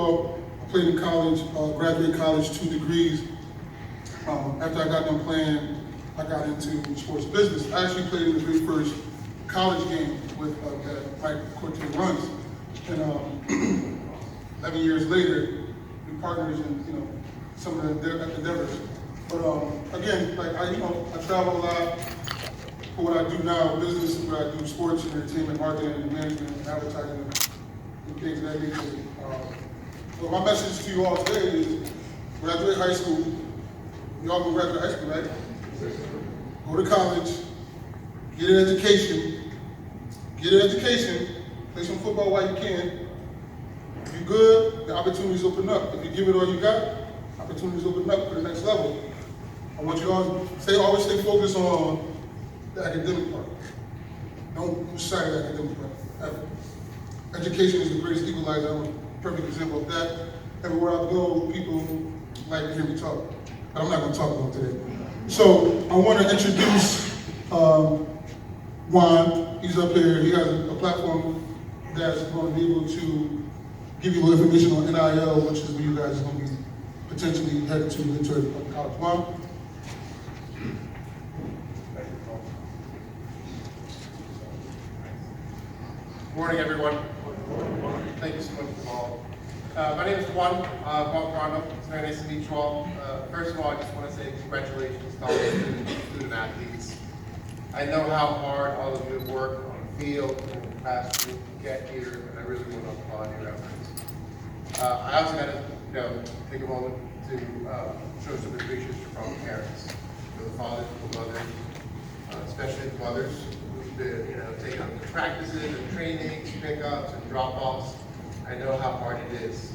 football. I played in college, graduated college, 2 degrees. After I got done playing, I got into sports business. I actually played in the very first college game with that Mike Cortez runs. And 11 years later, we partners in some of the endeavors. But again, like I travel a lot for what I do now, business, what I do, sports, and entertainment, marketing, and management, and advertising, and things of that nature. So my message to you all today is graduate high school. You all go graduate high school, right? Go to college, get an education, play some football while you can. If you're good, the opportunities open up. If you give it all you got, opportunities open up for the next level. I want you all to always stay focused on the academic part. Don't lose sight of the academic part, ever. Education is the greatest equalizer. I'm a perfect example of that. Everywhere I go, people like to hear me talk. But I'm not going to talk about today. So I want to introduce Juan. He's up here. He has a platform that's going to be able to give you information on NIL, which is where you guys are going to be potentially headed to into college. Juan? Good morning, everyone. Thank you so much, Paul. My name is Juan Condo. It's very nice to meet you all. First of all, I just want to say congratulations to all the student athletes. I know how hard all of you have worked on the field and in the past week to get here, and I really want to applaud your efforts. I also got to take a moment to show some appreciation from parents, for the fathers, for the mothers, especially the mothers who've been taking up the practices and trainings, pickups and drop-offs. I know how hard it is.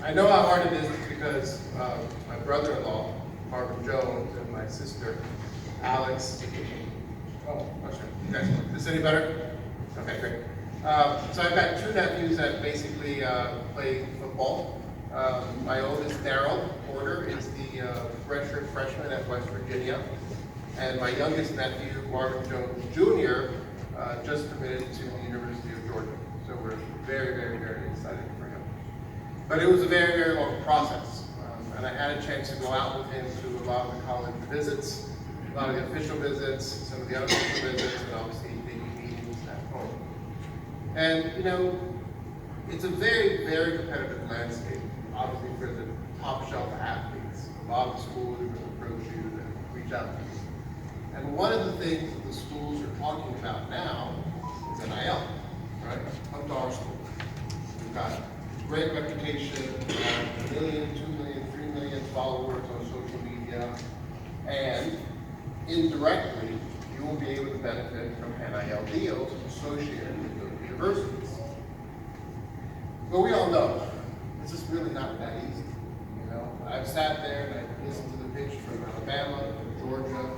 I know how hard it is because my brother-in-law, Marvin Jones, and my sister, Alex. Oh, sure. Is this any better? Okay, great. So I've got 2 nephews that basically play football. My oldest, Daryl Porter, is the redshirt freshman at West Virginia. And my youngest nephew, Marvin Jones Jr., just committed to the University of Georgia. So we're very, very, very excited for him. But it was a very, very long process. And I had a chance to go out with him to a lot of the college visits, a lot of the official visits, some of the unofficial visits, and obviously big meetings at home. And it's a very, very competitive landscape, obviously for the top shelf athletes. A lot of schools are going to approach you and reach out to you. And one of the things that the schools are talking about now is NIL, right? Come to our school. We've got great reputation, 1 million, 2 million, 3 million followers on social media, and indirectly, you will be able to benefit from NIL deals associated with those universities. But we all know, it's just really not that easy. I've sat there and I've listened to the pitch from Alabama, from Georgia.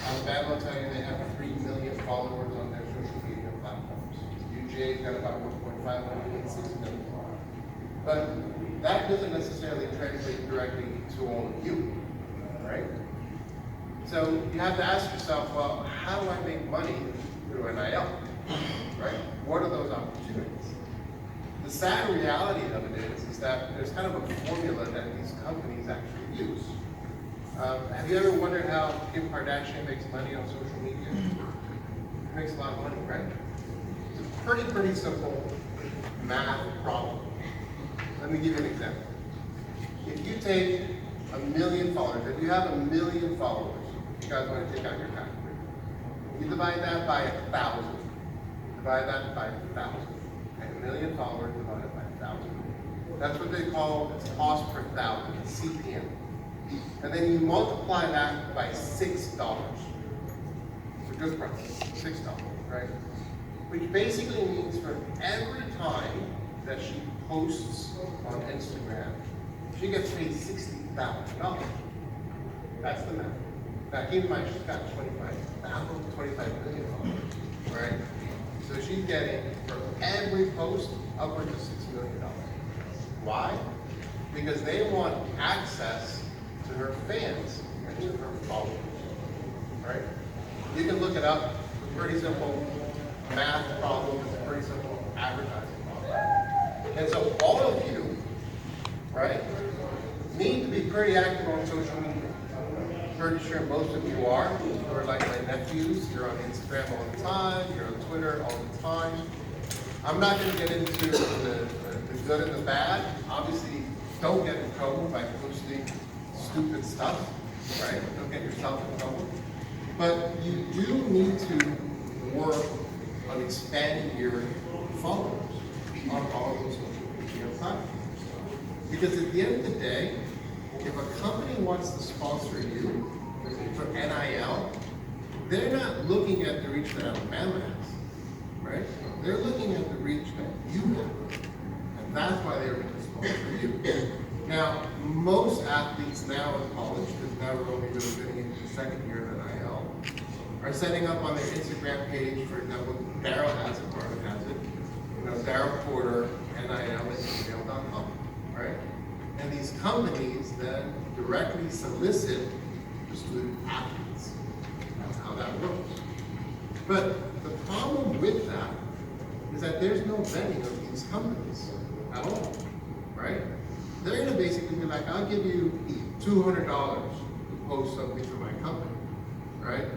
Alabama will tell you they have 3 million followers on their social media platforms. UGA's got about 1.5 million, 6 million. But that doesn't necessarily translate directly to all of you, right? So you have to ask yourself, well, how do I make money through NIL, right? What are those opportunities? The sad reality of it is that there's kind of a formula that these companies actually use. Have you ever wondered how Kim Kardashian makes money on social media? She makes a lot of money, right? It's a pretty simple math problem. Let me give you an example. If you take 1 million followers, if you have 1 million followers, you guys want to take out your calculator. You divide that by 1,000. Divide that by 1,000. Okay, 1 million followers divided by 1,000. That's what they call its cost per thousand, CPM. And then you multiply that by $6. It's a good price, $6, right? Which basically means for every time that she posts on Instagram, she gets paid $60,000. That's the math. Now keep in mind, she's got 25 million followers, right? So she's getting, for every post, upwards of $6 million. Why? Because they want access to her fans and to her followers, right? You can look it up. It's a pretty simple math problem. It's a pretty simple advertising problem. And so all of you right? Need to be pretty active on social media. Pretty sure most of you are. You're like my nephews. You're on Instagram all the time. You're on Twitter all the time. I'm not going to get into the good and the bad. Obviously, don't get in trouble by posting stupid stuff, right? Don't get yourself in trouble. But you do need to work on expanding your followers on all of those social media platforms. Because at the end of the day, if a company wants to sponsor you for NIL, they're not looking at the reach that Alabama has, right? They're looking at the reach that you have. And that's why they're going to sponsor you. Now, most athletes now in college, because now we're only really getting into the second year of NIL, are setting up on their Instagram page, for example, Darryl has it, Marvin has it, Darryl Porter, NIL@gmail.com, right? And these companies then directly solicit the student athletes. That's how that works. But the problem with that is that there's no vetting of these companies at all, right? They're going to basically be like, I'll give you $200 to post something for my company, right?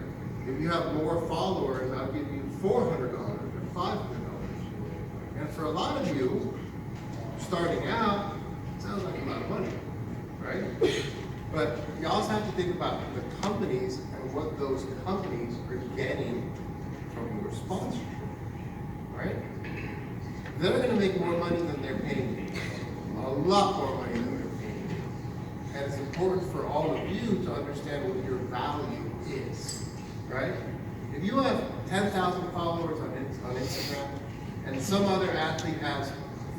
If you have more followers, I'll give you $400 or $500. And for a lot of you, starting out, it sounds like a lot of money, right? But you also have to think about the companies and what those companies are getting from your sponsorship, right? They're going to make more money than they're paying you, a lot more money than they're paying you. And it's important for all of you to understand what your value is, right? If you have 10,000 followers on Instagram, and some other athlete has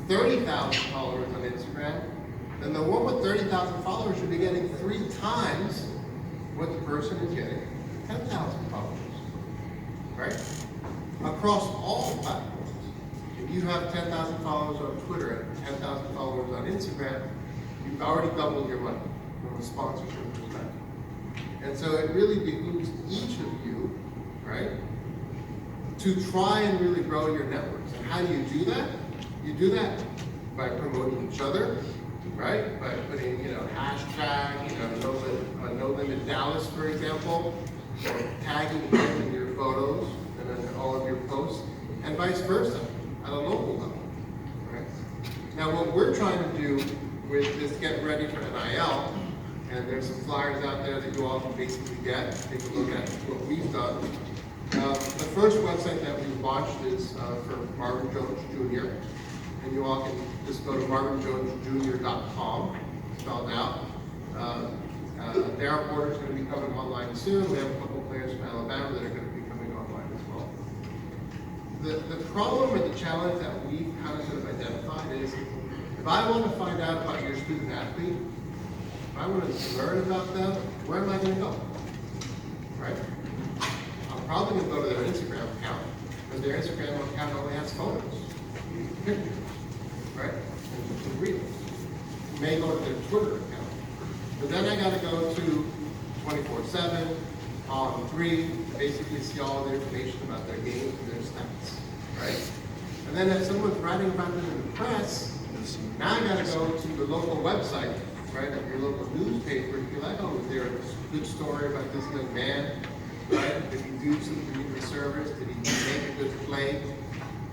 30,000 followers on Instagram, then the one with 30,000 followers should be getting 3 times what the person is getting 10,000 followers, right? Across all platforms. If you have 10,000 followers on Twitter and 10,000 followers on Instagram, you've already doubled your money from a sponsorship perspective. And so it really behooves each of you, right, to try and really grow your networks. And how do you do that? You do that by promoting each other, right? By putting, hashtag, No Limit Dallas, for example, or tagging him in your photos and in all of your posts, and vice versa at a local level, right? Now, what we're trying to do with this Get Ready for NIL, and there's some flyers out there that you all can basically get, take a look at what we've done. The first website that we launched is for Marvin Jones Jr. And you all can just go to marvinjonesjr.com, spelled out. Darryl Porter is going to be coming online soon. We have a couple players from Alabama that are going to be coming online as well. The problem or the challenge that we've kind of sort of identified is, if I want to find out about your student athlete, if I want to learn about them, where am I going to go? Right? I'm probably going to go to their Instagram account, because their Instagram account only has photos, pictures, right? And reels. You may go to their Twitter account. But then I got to go to 24/7, on 3, to basically see all the information about their games and their stats, right? And then if someone's writing about them in the press, now I got to go to the local website, right, of your local newspaper, and be like, oh, is there a good story about this young man, right? Did he do some community service? Did he make a good play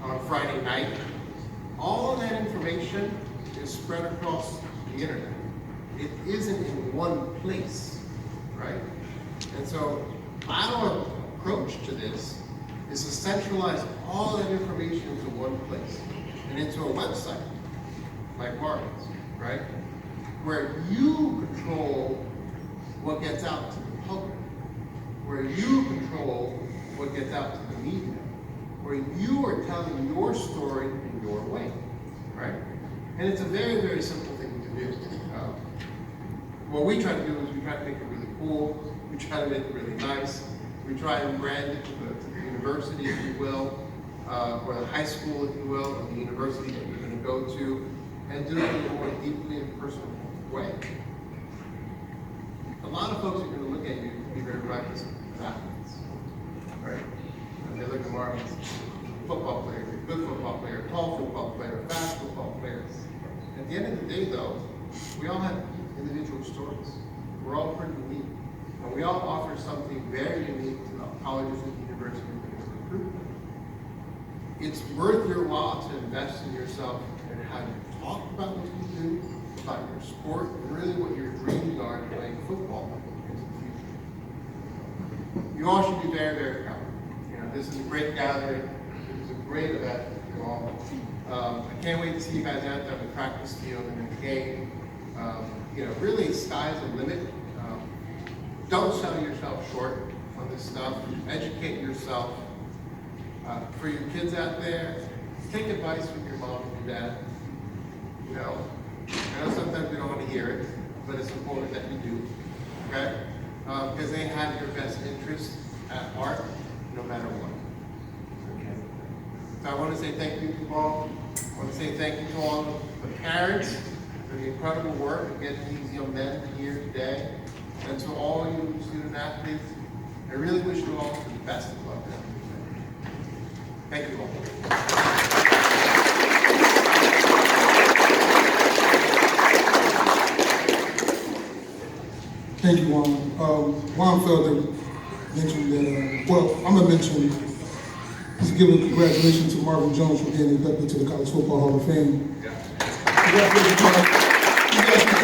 on Friday night? All of that information is spread across the internet. It isn't in one place, right? And so our approach to this is to centralize all that information into one place and into a website like Marvin's, right? Where you control what gets out to the public, where you control what gets out to the media, where you are telling your story in your way, right? And it's a very, very simple thing to do. What we try to do is we try to make it really cool, we try to make it really nice, we try and brand it to the university, if you will, or the high school, if you will, or the university that you're going to go to, and do it in a more deeply and personal way. A lot of folks are going to look at you and be very practiced athletes, right? And they look at Marvin as a football player, a good football player, tall football player, fast football player. At the end of the day, though, sorts. We're all pretty unique. And we all offer something very unique to the colleges and universities that recruit them. It's worth your while to invest in yourself and how you talk about what you do, about your sport, and really what your dreams are in playing football into the future. You all should be very, very proud. This is a great gathering. This is a great event for you all. I can't wait to see you guys out there on the practice field and in the game. Really, sky's the limit. Don't sell yourself short on this stuff. Educate yourself. For your kids out there, take advice from your mom and your dad. I know sometimes we don't want to hear it, but it's important that you do, okay? Because they have your best interest at heart, no matter what. Okay. So I want to say thank you to all. I want to say thank you to all the parents for the incredible work of getting these young men here today. And to all you student athletes, I really wish you all the best of luck. Thank you all. Thank you, Juan. Juan Felder mentioned that, I'm going to mention, just give a congratulations to Marvin Jones for getting inducted to the College Football Hall of Fame. Congratulations, Mark. You guys can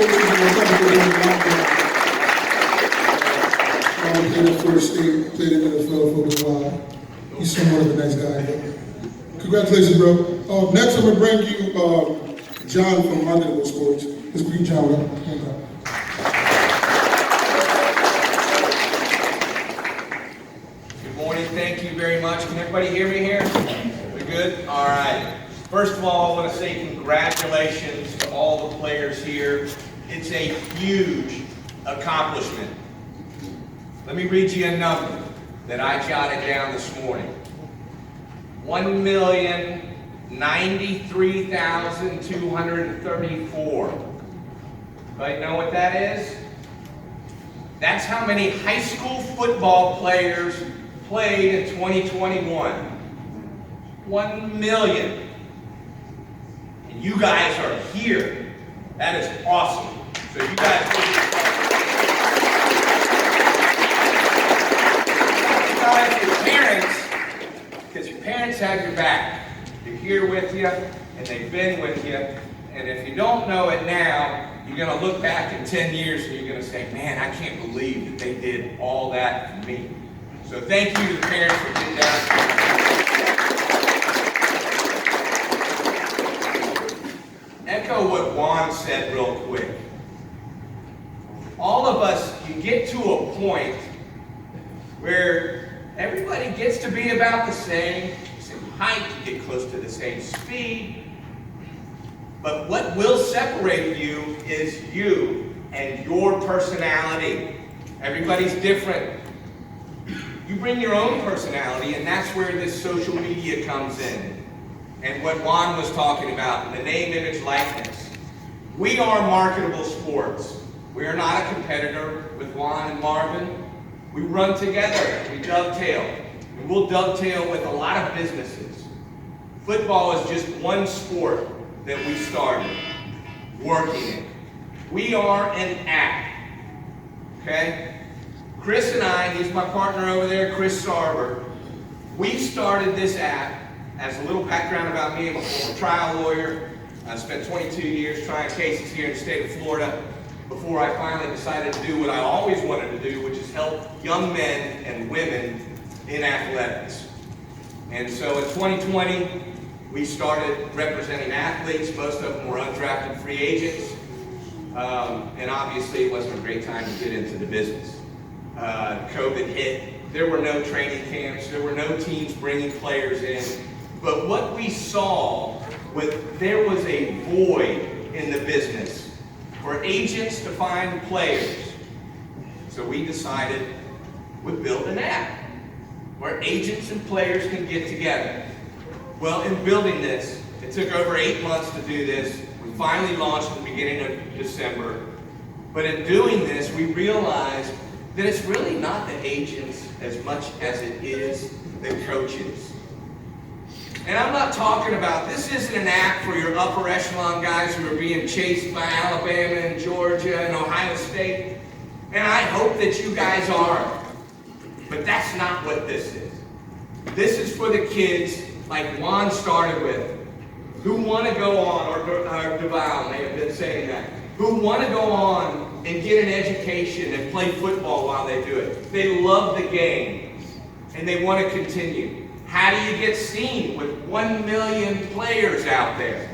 played in Florida State, played in the NFL for a little while. He's somewhat of a nice guy. But congratulations, bro. Next, I'm going to bring you John from Panhandle Sports. Let's bring John up. Thank you. Thank you very much. Can everybody hear me here? We good? All right. First of all, I want to say congratulations to all the players here. It's a huge accomplishment. Let me read you a number that I jotted down this morning. 1,093,234. Anybody know what that is? That's how many high school football players played in 2021. 1 million. And you guys are here. That is awesome. So you guys your parents, because your parents have your back. They're here with you, and they've been with you. And if you don't know it now, you're going to look back in 10 years and you're going to say, man, I can't believe that they did all that for me. So thank you to the parents for getting down. Echo what Juan said real quick. All of us can get to a point where everybody gets to be about the same height, you get close to the same speed. But what will separate you is you and your personality. Everybody's different. You bring your own personality, and that's where this social media comes in. And what Juan was talking about, the name, image, likeness. We are marketable sports. We are not a competitor with Juan and Marvin. We run together, we dovetail. And we'll dovetail with a lot of businesses. Football is just one sport that we started working in. We are an app, okay? Chris and I, he's my partner over there, Chris Sarver, we started this app. As a little background about me, I'm a former trial lawyer. I spent 22 years trying cases here in the state of Florida before I finally decided to do what I always wanted to do, which is help young men and women in athletics. And so in 2020, we started representing athletes. Most of them were undrafted free agents. And obviously it wasn't a great time to get into the business. COVID hit. There were no training camps. There were no teams bringing players in. But what we saw was there was a void in the business for agents to find players. So we decided we'd build an app where agents and players can get together. Well, in building this, it took over 8 months to do this. We finally launched at the beginning of December. But in doing this, we realized that it's really not the agents as much as it is the coaches. And I'm not talking about, this isn't an act for your upper echelon guys who are being chased by Alabama and Georgia and Ohio State. And I hope that you guys are. But that's not what this is. This is for the kids, like Juan started with, who want to go on, or Deval may have been saying that, who want to go on and get an education and play football while they do it. They love the game, and they want to continue. How do you get seen with 1 million players out there?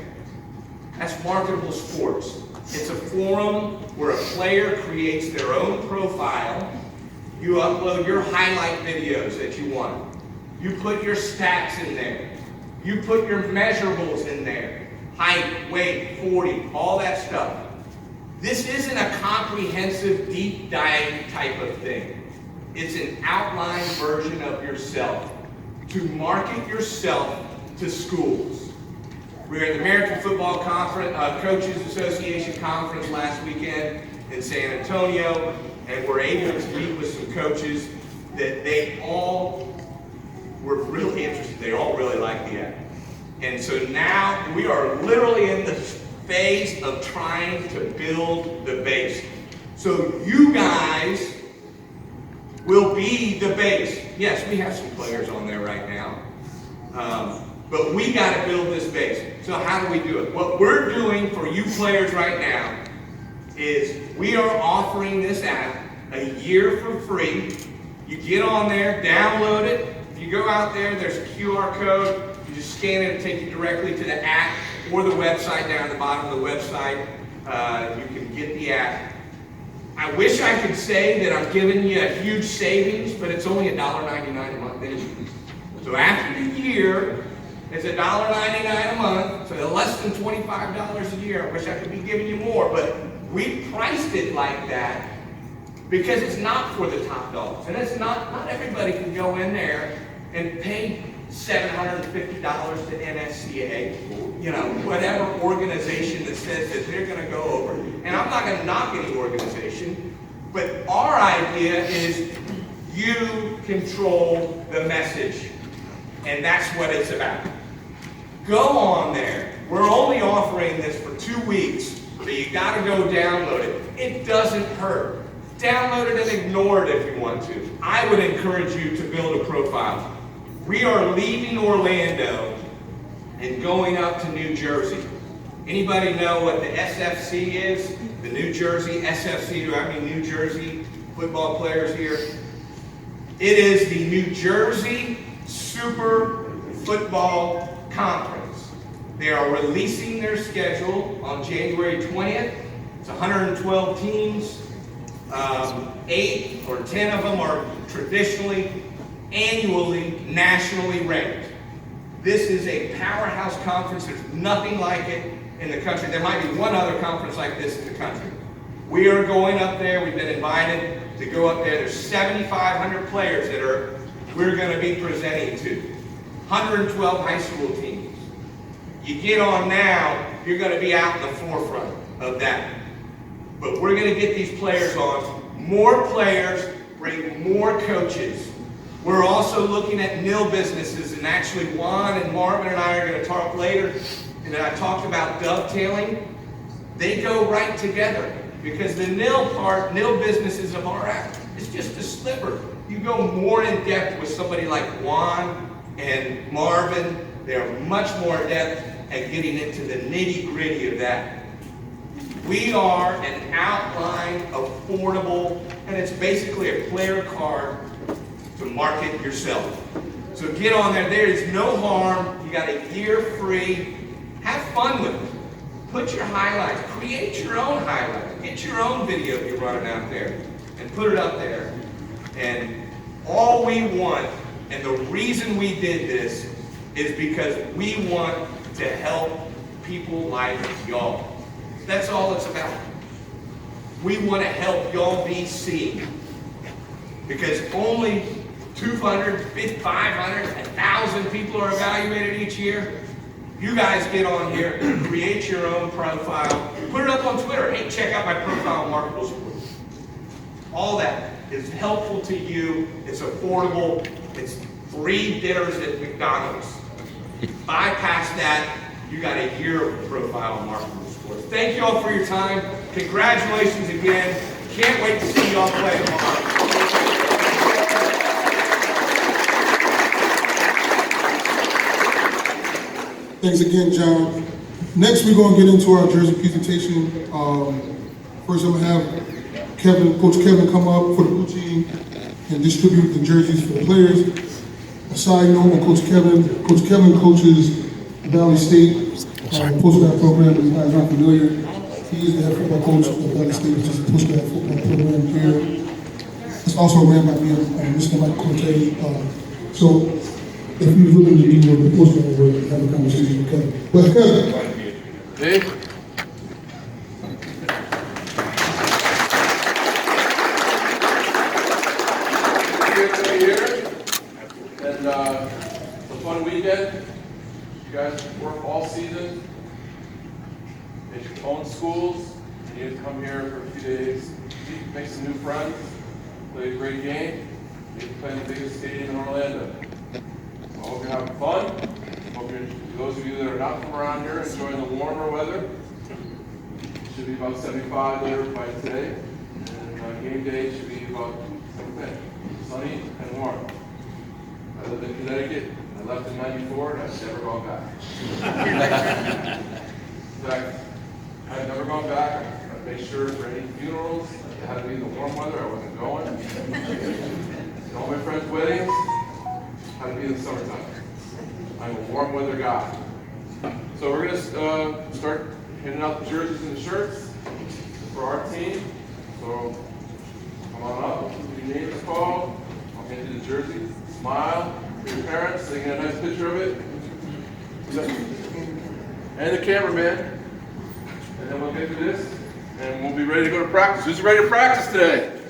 That's marketable sports. It's a forum where a player creates their own profile. You upload your highlight videos that you want. You put your stats in there. You put your measurables in there. Height, weight, 40, all that stuff. This isn't a comprehensive deep dive type of thing. It's an outline version of yourself to market yourself to schools. We were at the American Football Conference, Coaches Association Conference last weekend in San Antonio, and we're able to meet with some coaches that they all were really interested. They all really liked the act. And so now we are literally in the phase of trying to build the base. So you guys will be the base. Yes, we have some players on there right now. But we got to build this base. So how do we do it? What we're doing for you players right now is we are offering this app a year for free. You get on there, download it. If you go out there, there's a QR code. You just scan it and take you directly to the app or the website down at the bottom of the website. You can get the app. I wish I could say that I'm giving you a huge savings, but it's only $1.99 a month anyway. So after the year, it's $1.99 a month, so less than $25 a year. I wish I could be giving you more, but we priced it like that because it's not for the top dogs. And it's not everybody can go in there and pay $750 to NSCA, you know, whatever organization that says that they're going to go over. And I'm not going to knock any organization, but our idea is you control the message. And that's what it's about. Go on there. We're only offering this for 2 weeks, so you got to go download it. It doesn't hurt. Download it and ignore it if you want to. I would encourage you to build a profile. We are leaving Orlando and going up to New Jersey. Anybody know what the SFC is? The New Jersey SFC. Do I have any New Jersey football players here? It is the New Jersey Super Football Conference. They are releasing their schedule on January 20th. It's 112 teams. 8 or 10 of them are traditionally, annually, nationally ranked. This is a powerhouse conference. There's nothing like it in the country. There might be one other conference like this in the country. We are going up there. We've been invited to go up there. There's 7,500 players that we're going to be presenting to. 112 high school teams. You get on now, you're going to be out in the forefront of that. But we're going to get these players on. More players, bring more coaches. We're also looking at nil businesses, and actually Juan and Marvin and I are going to talk later. And I talked about dovetailing. They go right together because the nil businesses of our act is just a sliver. You go more in depth with somebody like Juan and Marvin. They're much more adept at getting into the nitty-gritty of that. We are an outline, affordable, and it's basically a player card to market yourself. So get on there. There is no harm. You got a year free. Have fun with it. Put your highlights. Create your own highlights. Get your own video you're running out there and put it up there. And all we want, and the reason we did this, is because we want to help people like y'all. That's all it's about. We want to help y'all be seen. Because only 200, 500, 1,000 people are evaluated each year. You guys get on here, create your own profile, put it up on Twitter. Hey, check out my profile, Marketable Sports. All that is helpful to you. It's affordable. It's free dinners at McDonald's. Bypass that, you got a year of profile on marketable sports. Thank you all for your time. Congratulations again. Can't wait to see y'all play tomorrow. Thanks again, John. Next, we're going to get into our jersey presentation. First, I'm going to have Coach Kevin come up for the blue team and distribute the jerseys for the players. A side note on Coach Kevin. Coach Kevin coaches Valley State post-grad program. If you guys aren't familiar, he is the head football coach of Valley State, which is a post-grad football program here. It's also ran by me and Mr. Mike Cortez. So, if you're looking to do the post-grad work, have a conversation with Kevin. But Kevin. Hey. Here. And it's a fun weekend. You guys work all season. At your own schools. You need to come here for a few days, make some new friends, play a great game. You can play in the biggest stadium in Orlando. I hope you're having fun. Hope you're, those of you that are not from around here, enjoying the warmer weather. It should be about 75 there by today. And game day should be about 10, sunny and warm. I lived in Connecticut. I left in '94 and I've never gone back. In fact, I've never gone back. I made sure for any funerals, it had to be in the warm weather. I wasn't going. And all my friends' weddings had to be in the summertime. I'm a warm weather guy. So we're going to start handing out the jerseys and the shirts for our team. So come on up, your name is called. I'll hand you the jersey. Smile for your parents, so you get a nice picture of it. And the cameraman. And then we'll get to this, and we'll be ready to go to practice. Who's ready to practice today?